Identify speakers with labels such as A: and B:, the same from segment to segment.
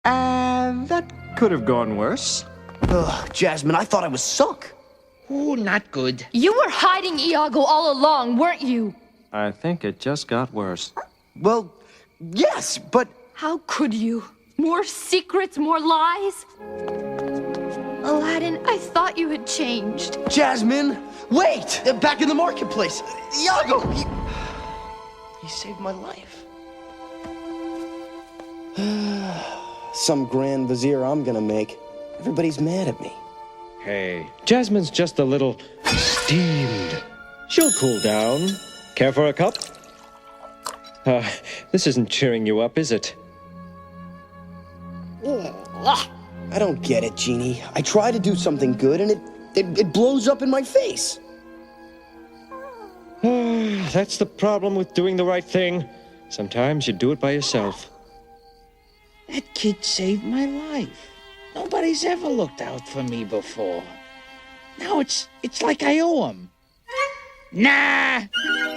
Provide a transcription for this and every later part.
A: That could have gone worse.
B: Ugh, Jasmine, I thought I was sunk.
C: Ooh, not good.
D: You were hiding Iago all along, weren't you?
A: I think it just got worse.
B: Well, yes, but...
D: How could you? More secrets, more lies? Aladdin, I thought you had changed.
B: Jasmine, wait! Back in the marketplace. Iago, he saved my life. Some grand vizier I'm gonna make. Everybody's mad at me.
E: Hey, Jasmine's just a little steamed. She'll cool down. Care for a cup? This isn't cheering you up, is it?
B: I don't get it, Genie. I try to do something good and it blows up in my face.
E: That's the problem with doing the right thing. Sometimes you do it by yourself.
C: That kid saved my life. Nobody's ever looked out for me before. Now it's like I owe him. Nah!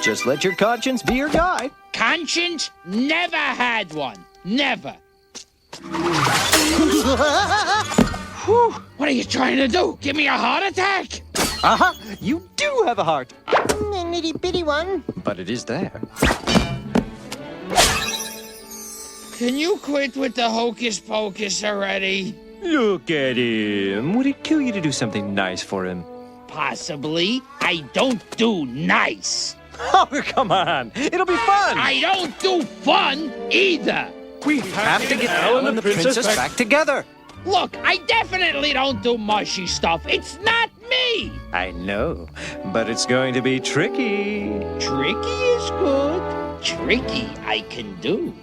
A: Just let your conscience be your guide.
C: Conscience? Never had one. Never. Whew, what are you trying to do? Give me a heart attack?
A: Uh-huh, you do have a heart.
F: A nitty-bitty one.
A: But it is there.
C: Can you quit with the hocus pocus already?
A: Look at him. Would it kill you to do something nice for him?
C: Possibly. I don't do nice.
A: Oh, come on. It'll be fun.
C: I don't do fun either.
A: We have to get Elle and the princess back together.
C: Look, I definitely don't do mushy stuff. It's not me.
A: I know, but it's going to be tricky.
C: Tricky is good. Tricky I can do.